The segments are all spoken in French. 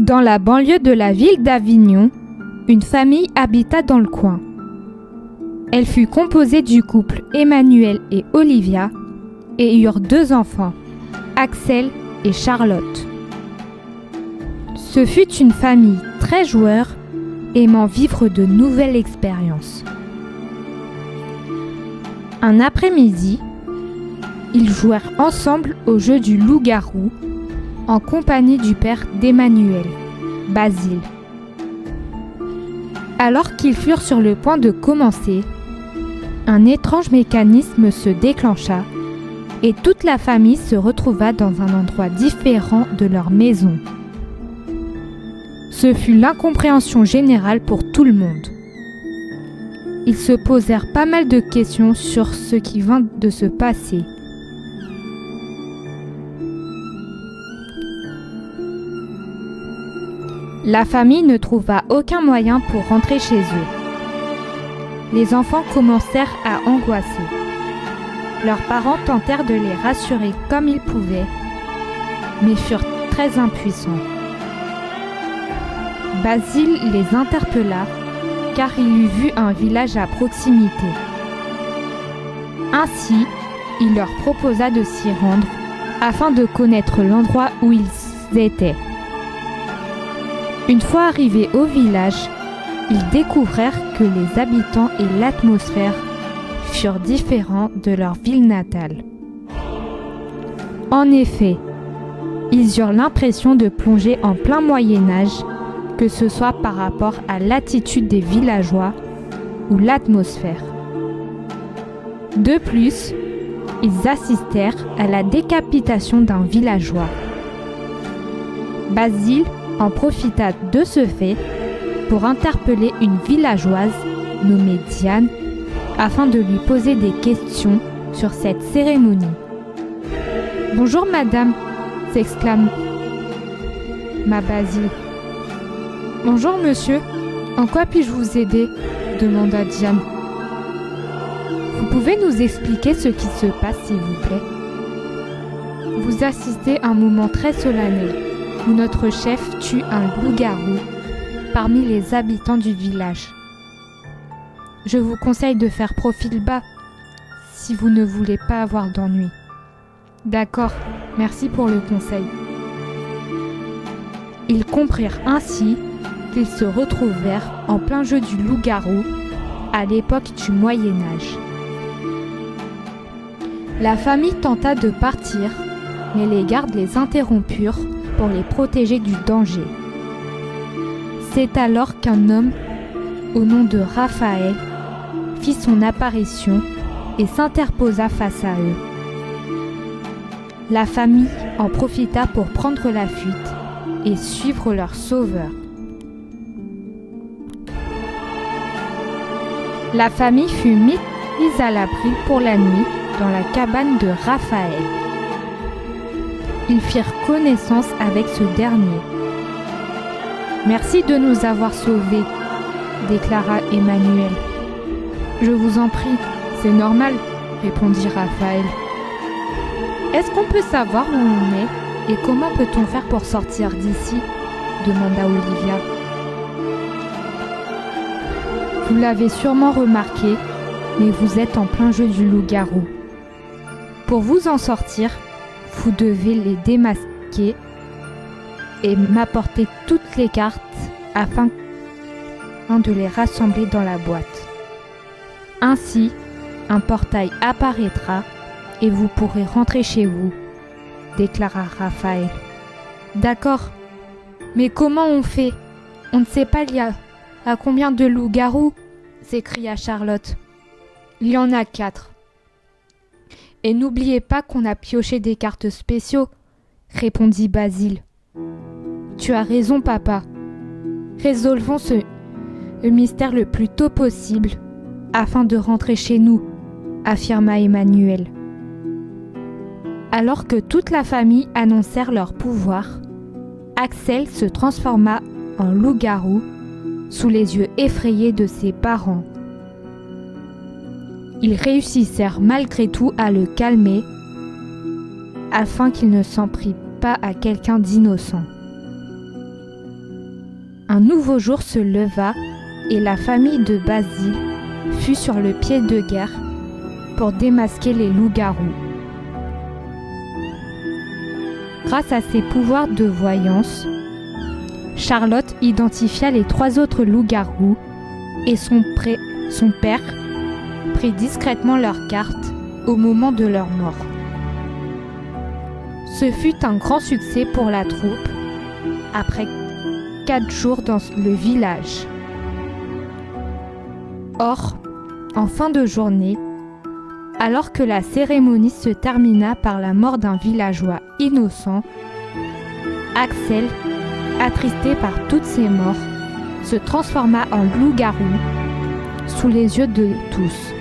Dans la banlieue de la ville d'Avignon, une famille habita dans le coin. Elle fut composée du couple Emmanuel et Olivia et eurent 2 enfants, Axel et Charlotte. Ce fut une famille très joueur, aimant vivre de nouvelles expériences. Un après-midi, ils jouèrent ensemble au jeu du loup-garou en compagnie du père d'Emmanuel, Basile. Alors qu'ils furent sur le point de commencer, un étrange mécanisme se déclencha et toute la famille se retrouva dans un endroit différent de leur maison. Ce fut l'incompréhension générale pour tout le monde. Ils se posèrent pas mal de questions sur ce qui vint de se passer. La famille ne trouva aucun moyen pour rentrer chez eux. Les enfants commencèrent à angoisser. Leurs parents tentèrent de les rassurer comme ils pouvaient, mais furent très impuissants. Basile les interpella car il eut vu un village à proximité. Ainsi, il leur proposa de s'y rendre afin de connaître l'endroit où ils étaient. Une fois arrivés au village, ils découvrirent que les habitants et l'atmosphère furent différents de leur ville natale. En effet, ils eurent l'impression de plonger en plein Moyen-Âge, que ce soit par rapport à l'attitude des villageois ou l'atmosphère. De plus, ils assistèrent à la décapitation d'un villageois. Basile en profita de ce fait pour interpeller une villageoise nommée Diane afin de lui poser des questions sur cette cérémonie. « Bonjour madame !» s'exclame ma Basile. « Bonjour monsieur, en quoi puis-je vous aider ?» demanda Diane. « Vous pouvez nous expliquer ce qui se passe s'il vous plaît ? Vous assistez à un moment très solennel où notre chef tue un loup-garou parmi les habitants du village. Je vous conseille de faire profil bas si vous ne voulez pas avoir d'ennui. » D'accord, merci pour le conseil. Ils comprirent ainsi qu'ils se retrouvèrent en plein jeu du loup-garou à l'époque du Moyen-Âge. La famille tenta de partir, mais les gardes les interrompurent pour les protéger du danger. C'est alors qu'un homme, au nom de Raphaël, fit son apparition et s'interposa face à eux. La famille en profita pour prendre la fuite et suivre leur sauveur. La famille fut mise à l'abri pour la nuit dans la cabane de Raphaël. Ils firent connaissance avec ce dernier. « Merci de nous avoir sauvés », déclara Emmanuel. « Je vous en prie, c'est normal », répondit Raphaël. « Est-ce qu'on peut savoir où on est et comment peut-on faire pour sortir d'ici ?» demanda Olivia. « Vous l'avez sûrement remarqué, mais vous êtes en plein jeu du loup-garou. Pour vous en sortir, vous devez les démasquer et m'apporter toutes les cartes afin de les rassembler dans la boîte. Ainsi, un portail apparaîtra et vous pourrez rentrer chez vous, déclara Raphaël. D'accord, mais comment on fait ? On ne sait pas il y a combien de loups-garous ? S'écria Charlotte. Il y en a 4. Et n'oubliez pas qu'on a pioché des cartes spéciaux, répondit Basile. Tu as raison, papa. Résolvons ce mystère le plus tôt possible afin de rentrer chez nous, affirma Emmanuel. Alors que toute la famille annoncèrent leur pouvoir, Axel se transforma en loup-garou sous les yeux effrayés de ses parents. Ils réussissèrent malgré tout à le calmer afin qu'il ne s'en prit pas à quelqu'un d'innocent. Un nouveau jour se leva et la famille de Basile fut sur le pied de guerre pour démasquer les loups-garous. Grâce à ses pouvoirs de voyance, Charlotte identifia les 3 autres loups-garous et son père prit discrètement leurs cartes au moment de leur mort. Ce fut un grand succès pour la troupe après 4 jours dans le village. Or, en fin de journée, alors que la cérémonie se termina par la mort d'un villageois innocent, Axel, attristé par toutes ces morts, se transforma en loup-garou sous les yeux de tous.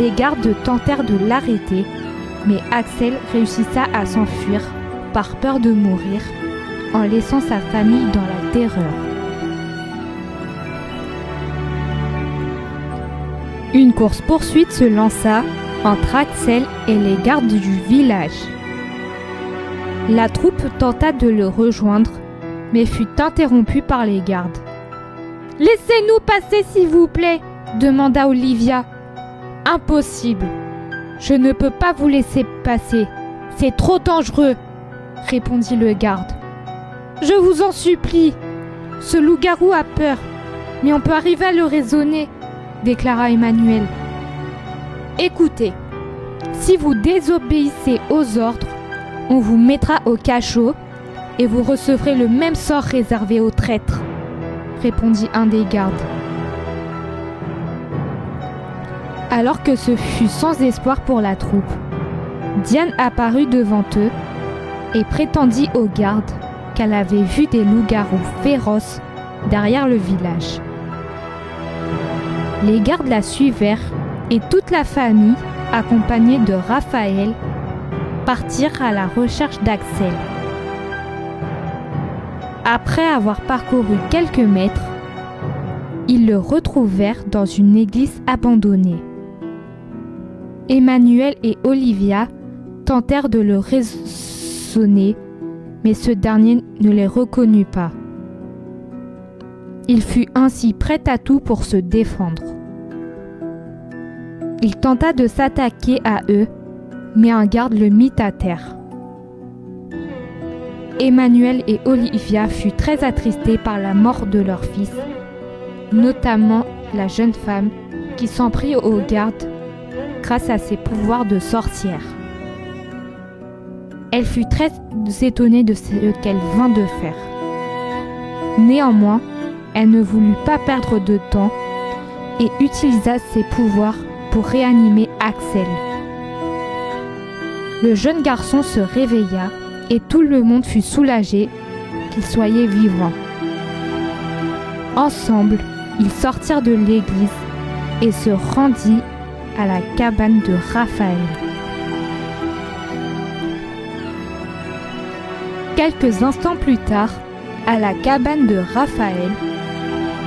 Les gardes tentèrent de l'arrêter, mais Axel réussissa à s'enfuir par peur de mourir, en laissant sa famille dans la terreur. Une course-poursuite se lança entre Axel et les gardes du village. La troupe tenta de le rejoindre, mais fut interrompue par les gardes. « Laissez-nous passer, s'il vous plaît !» demanda Olivia. « Impossible. Je ne peux pas vous laisser passer. C'est trop dangereux !» répondit le garde. « Je vous en supplie. Ce loup-garou a peur, mais on peut arriver à le raisonner, » déclara Emmanuel. « Écoutez, si vous désobéissez aux ordres, on vous mettra au cachot et vous recevrez le même sort réservé aux traîtres, » répondit un des gardes. Alors que ce fut sans espoir pour la troupe, Diane apparut devant eux et prétendit aux gardes qu'elle avait vu des loups-garous féroces derrière le village. Les gardes la suivirent et toute la famille, accompagnée de Raphaël, partirent à la recherche d'Axel. Après avoir parcouru quelques mètres, ils le retrouvèrent dans une église abandonnée. Emmanuel et Olivia tentèrent de le raisonner, mais ce dernier ne les reconnut pas. Il fut ainsi prêt à tout pour se défendre. Il tenta de s'attaquer à eux, mais un garde le mit à terre. Emmanuel et Olivia furent très attristés par la mort de leur fils, notamment la jeune femme qui s'en prit aux gardes grâce à ses pouvoirs de sorcière. Elle fut très étonnée de ce qu'elle vint de faire. Néanmoins, elle ne voulut pas perdre de temps et utilisa ses pouvoirs pour réanimer Axel. Le jeune garçon se réveilla et tout le monde fut soulagé qu'il soit vivant. Ensemble, ils sortirent de l'église et se rendirent à la cabane de Raphaël. Quelques instants plus tard, à la cabane de Raphaël,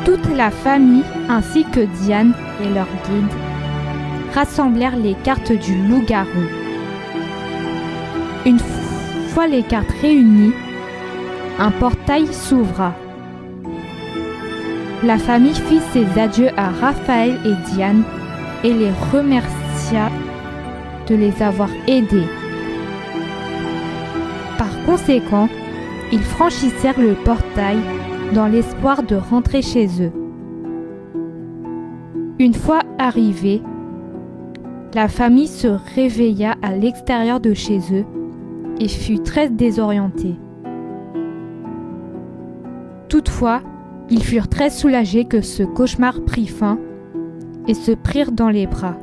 toute la famille ainsi que Diane et leur guide rassemblèrent les cartes du loup-garou. Une fois les cartes réunies, un portail s'ouvra. La famille fit ses adieux à Raphaël et Diane et les remercia de les avoir aidés. Par conséquent, ils franchissèrent le portail dans l'espoir de rentrer chez eux. Une fois arrivés, la famille se réveilla à l'extérieur de chez eux et fut très désorientée. Toutefois, ils furent très soulagés que ce cauchemar prit fin et se prirent dans les bras.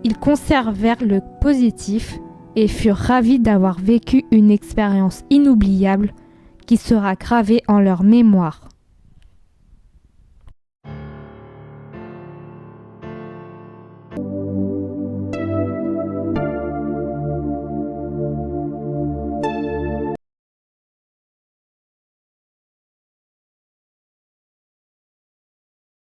Ils conservèrent le positif et furent ravis d'avoir vécu une expérience inoubliable qui sera gravée en leur mémoire.